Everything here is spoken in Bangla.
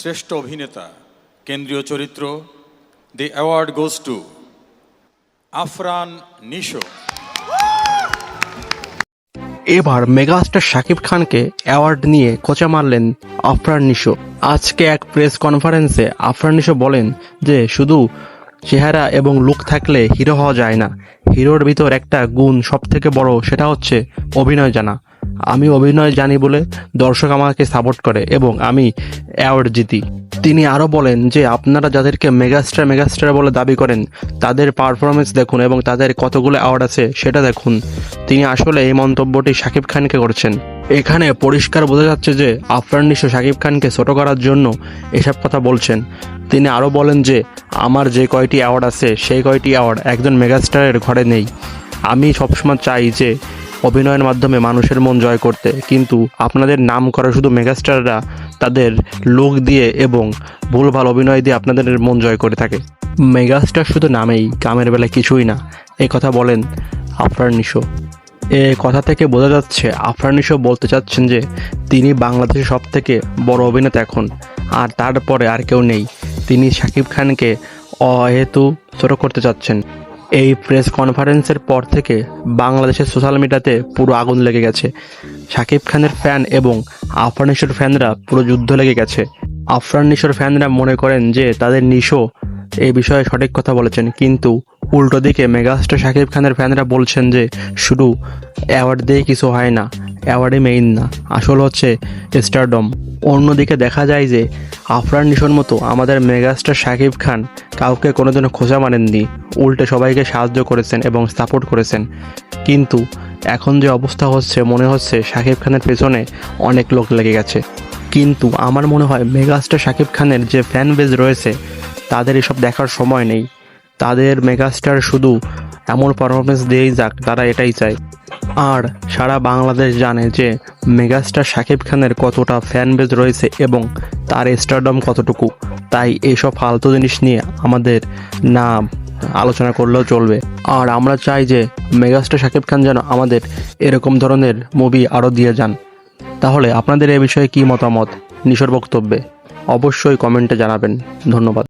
শ্রেষ্ঠ অভিনেতা কেন্দ্রীয় চরিত্র the award goes to Afran Nisho. এবার মেগাস্টার শাকিব খানকে অ্যাওয়ার্ড নিয়ে খোঁচা মারলেন আফরান নিশো। আজকে এক প্রেস কনফারেন্সে আফরান নিশো বলেন যে শুধু চেহারা এবং লুক থাকলে হিরো হওয়া যায় না, হিরোর ভিতর একটা গুণ সব থেকে বড়, সেটা হচ্ছে অভিনয় জানা। আমি অভিনয় জানি বলে দর্শক আমাকে সাপোর্ট করে এবং আমি অ্যাওয়ার্ড জিতি। তিনি আরও বলেন যে আপনারা যাদেরকে মেগাস্টার বলে দাবি করেন তাদের পারফরমেন্স দেখুন এবং তাদের কতগুলো অ্যাওয়ার্ড আছে সেটা দেখুন। তিনি আসলে এই মন্তব্যটি শাকিব খানকে করছেন। এখানে পরিষ্কার বোঝা যাচ্ছে যে আফরান নিশো শাকিব খানকে ছোট করার জন্য এসব কথা বলছেন। তিনি আরও বলেন যে আমার যে কয়টি অ্যাওয়ার্ড আছে সেই কয়টি অ্যাওয়ার্ড একজন মেগাস্টারের ঘরে নেই। আমি সবসময় চাই যে অভিনয়ের মাধ্যমে মানুষের মন জয় করতে, কিন্তু আপনাদের নাম করা শুধু মেগাস্টাররা তাদের লুক দিয়ে এবং ভুলভাল অভিনয় দিয়ে আপনাদের মন জয় করে থাকে। মেগাস্টার শুধু নামেই, কামের বেলায় কিছুই না, এই কথা বলেন আফরান নিশো। এ কথা থেকে বোঝা যাচ্ছে আফরান নিশো বলতে চাচ্ছেন যে তিনি বাংলাদেশের সব থেকে বড় অভিনেতা এখন, আর তারপরে আর কেউ নেই। তিনি শাকিব খানকে অহেতু ছোট করতে চাচ্ছেন। এই প্রেস কনফারেন্সের পর থেকে বাংলাদেশের সোশ্যাল মিডিয়াতে পুরো আগুন লেগে গেছে। শাকিব খানের ফ্যান এবং আফরান নিশোর ফ্যানরা পুরো যুদ্ধ লেগে গেছে। আফরান নিশোর ফ্যানরা মনে করেন যে তাদের নিশো এই বিষয়ে সঠিক কথা বলেছেন, কিন্তু উল্টো দিকে মেগাস্টার শাকিব খানের ফ্যানরা বলছেন যে শুধু অ্যাওয়ার্ড দিয়ে কিছু হয় না, অ্যাওয়ার্ডই মেইন না, আসল হচ্ছে স্টারডম। অন্যদিকে দেখা যায় যে আফরান নিশোর মতো আমাদের মেগাস্টার শাকিব খান কাউকে কোনোদিনও খোঁজা মানেননি, উল্টে সবাইকে সাহায্য করেছেন এবং সাপোর্ট করেছেন। কিন্তু এখন যে অবস্থা হচ্ছে, মনে হচ্ছে শাকিব খানের পেছনে অনেক লোক লেগে গেছে। কিন্তু আমার মনে হয় মেগাস্টার শাকিব খানের যে ফ্যান বেজ রয়েছে তাদের এসব দেখার সময় নেই। তাদের মেগাস্টার শুধু এমন পারফরমেন্স দিয়েই যাক, তারা এটাই চায়। আর সারা বাংলাদেশ জানে যে মেগাস্টার শাকিব খানের কতটা ফ্যান বেজ রয়েছে এবং তার স্টারডম কতটুকু। তাই এইসব ফালতু জিনিস নিয়ে আমাদের না আলোচনা করলেও চলবে। আর আমরা চাই যে মেগাস্টার শাকিব খান যেন আমাদের এরকম ধরনের মুভি আরও দিয়ে যান। তাহলে আপনাদের এ বিষয়ে কী মতামত নিশোর বক্তব্যে অবশ্যই কমেন্টে জানাবেন। ধন্যবাদ।